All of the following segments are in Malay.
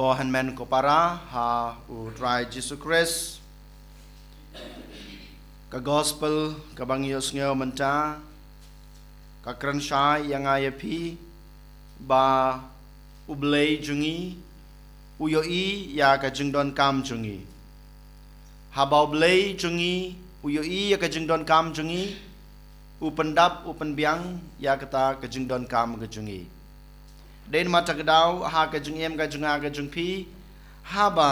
ko hanmen ko para ha utrai Jesus Christ ka gospel ka bangios ngeo menta ka kranshai yang ayapi ba ublei jungi uyoi ya ka jingdon kam jungi habau blei jungi uyoi ya ka jingdon kam jungi upendap upenbiang ya kata ka jingdon kam ka jungi den mata kedau ha ka jingem ka junga ka jungpi haba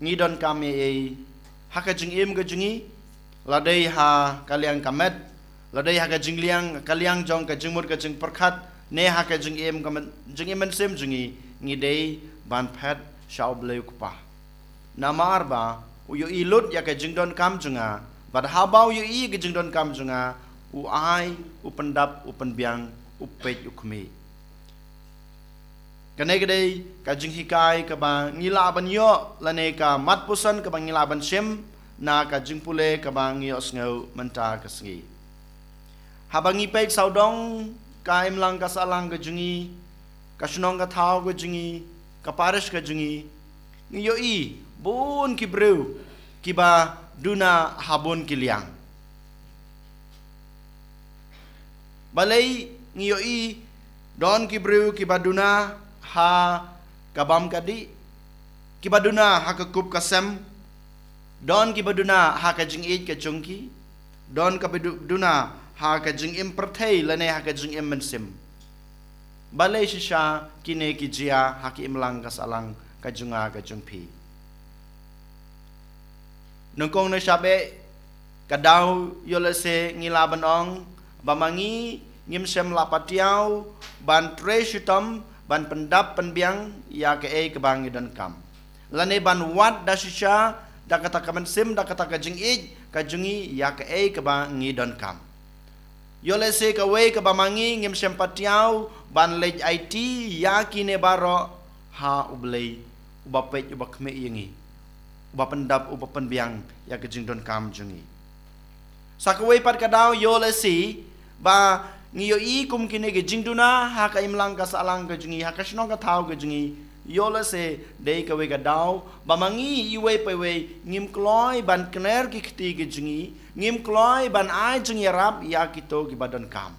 ngidon kam e ha ka jingem ka jungi ladai ha kaliang kamet ladai ha ka jingliang kaliang jong ka jingmur ka jing perkhat ne ha ka jingem ka jingem sem jungi ngidei ban phat shau bleu kupa namar ba uyo ilut ya ka jingdon kam junga bad habau yu i ka jingdon kam junga u ai u pendap u penbiang u pej u khmi kanai kadai ka jing hikai ka ba ngila ban yo lane ka mat pusan ka ba ngila ban sem na ka jing pule ka ba ngios ngau menta ka sngi habangi pej saudong ka imlang ka salang ka jungi ka sunong ka thau ka jungi ka parish ka jungi ngiyo i bun ki breu ki ba duna habun ki liang balai ngiyo i don ki breu ki ba duna ha kabam kadi ki ba duna ha ka kup kasem don ki ba duna ha ka jing ej ka chungki don ka duna ha ka jing im perthei lane ha ka jing im mensim balai shisha kine ki jia ha ki imlang ka salang ka junga ka jungpi nungkong na sabe kadau yolese ngilaban ong bamangi ngim sem lapatiau ban tre shitam ban pendap penbiang ya ke e kebangi dan kam lane ban wat da shisha da kata kamen sim da kata ka jing ej ka jungi ya ke e kebangi dan kam yolese ka we ka bamangi ngim sem patiau ban lej IT ya kine baro ha ublei uba pej uba khme yengi uba pendap uba penbiang ya ke jing don kam jungi sakwe pat kadau yolese ba ngiyo i kum kine ke jingduna ha ka imlang ka salang ka jungi ha ka shnong ka thau ka jungi yolese dei ka we ka dau bamangi iwe pe we ngim kloi ban kner ki khti ke jungi ngim kloi ban ai jungi rap ya kito ki badan kam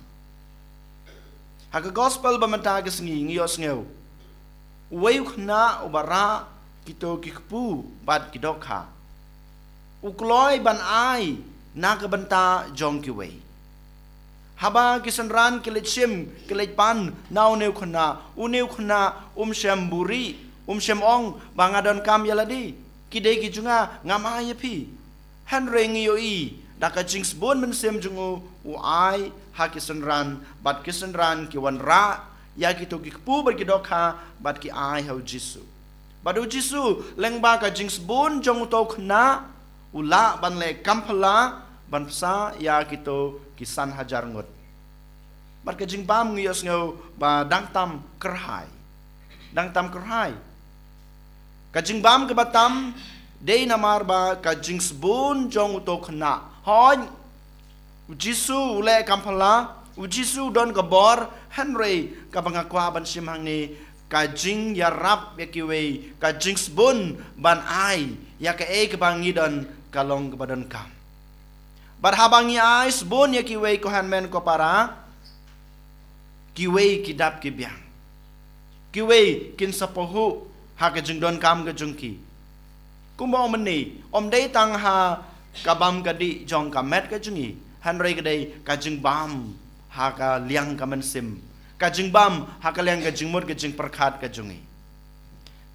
ha ka gospel ba mata ka sngi ngiyo sngew we khna ubara kito ki khpu bad ki dokha ukloi ban ai na ka banta jong ki we haba kisanran kilit sim kilit pan nau neu khna uneu khna shem buri shem ong bangadon kam yaladi kidei ki junga ngama yapi henry ngiyo i daka jings bon men sem jungu u ai ha kisanran bat kisanran ki wan ra ya ki to ki pu ber ki dokha bat ki ai hau jisu badu jisu lengba ka jings bon jong to khna ula ban le kamphala ban psa ya ki to kisan hajar ngot bat ka jing bam ngiyos ngau ba dang tam kerhai ka jing bam ke batam dei namar ba ka jing sbun jong to khna hon jisu ule kamphala jisu don ka bor henry ka bangakwa ban simhang ni ka jing ya rap ya kiwe ka jing sbun ban ai ya ka e ka bangidon kalong ka badan kam bar habangi ai sbun ya kiwe ko hanmen ko para kiwe kidap kibyang kiwe kin sapohu ha ka jingdon kam ka jungki kumbo meni om dei tang ha kabam kadi jong kamet ka jungi hanrei ka dei ka jingbam ha ka liang ka mensim ka jingbam ha ka liang ka jingmut ka jing perkhat ka jungi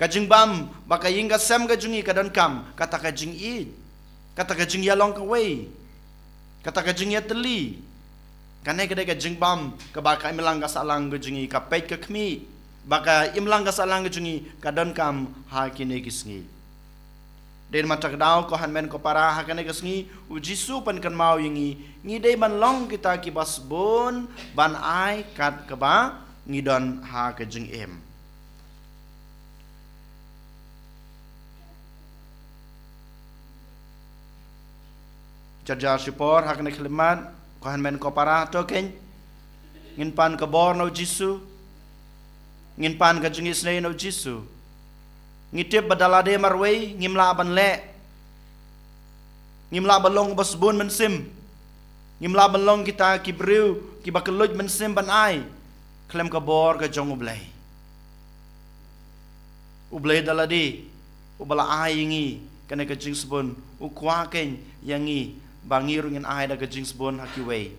ka jingbam baka ying ka sem ka jungi ka don kam kata ka jing i kata ka jing yalong ka we kata ka jing ya teli kanai kadai ka jingbam ka baka imlang ka salang ka jungi ka pej ka khmi baka imlang ka salang ka jungi ka don kam ha kine kisngi den mata kadau ko hanmen ko para ha kane kisngi u jisu pan kan mau yingi ngi dei ban long kita ki bas bon ban ai kat ka ba ngi don ha ka jing em jajar sipor ha kane khlemat ko hanmen ko para to ken ngin pan ka bor no jisu ngin pan ka jingis nei no jisu ngitip badalade marway ngimla ban le ngimla balong basbun mensim ngimla balong kita kibriu kibakeluj mensim ban ai klem kabor ka jong ublay daladi ubala ai ngi kana ka jingsbun ukwa ken yangi bangir ngin ai da ka jingsbun hakiway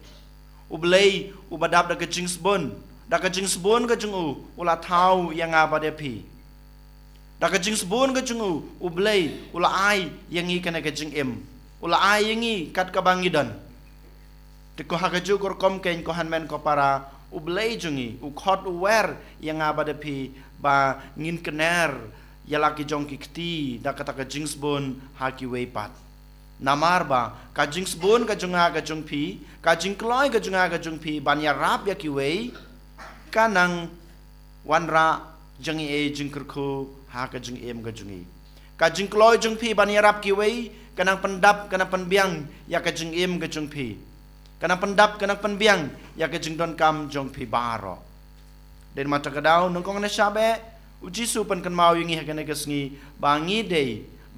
ublay ubadap da ka jingsbun da ka jingsbun ka jungu ula thau yang abade pi da ka jingsbun ka jungu ublay ula ai yangi kana ka jing ula ai yangi kat ka bangidan te ko hakaju kor kom ken ko hanmen ko para ublay jungi u khot uwer yang abade pi ba ngin kener yalaki jong kikti da kata ka jingsbun hakiway pat namar ba ka jingsbun ka junga ka jung pi ka jingkloi ka junga ka jung pi ban ya rap ya kiway kanang wanra jangi e jingkerku ha ka jing ka jungi ka jingkloi jung pi ban ya rap kiway kanang pendap kanang penbiang ya ka jing ka jung pi kanang pendap kanang penbiang ya ka jing don kam jong pi baro den mata kadau nongkong na sabe uji su pen kan mau yingi hakane kesngi bangi dei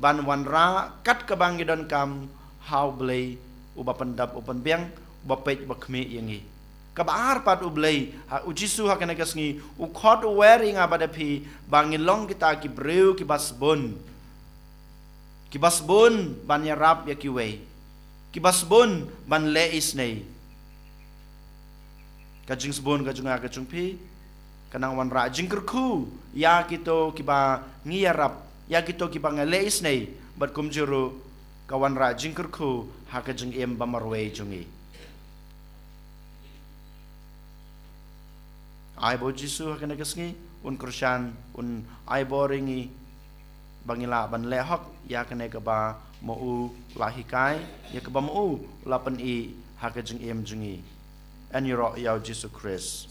ban wanra kat ka bangi don kam how blay uba pendap upan biang uba pej uba khme yingi kabar pat ublay ha uji su hakane kesngi u khot wearing abada pi bangi long kita ki breu ki basbon ban ya rap ya ki way ki basbon ban le isnei ka jingsbon ka junga ka jungpi kanang wan ra jingkerku ya kito kiba ngiyarap ya kito kiba ngaleis nei bat kumjuru kawan ra jingkerku haka jing bamarwe jungi ai bo jisu haka nagasngi un kursan un ai boringi bangila ban lehok ya kene kaba mau lahikai ya kaba mau lapan i haka jing jungi and yuro ya jisu Christ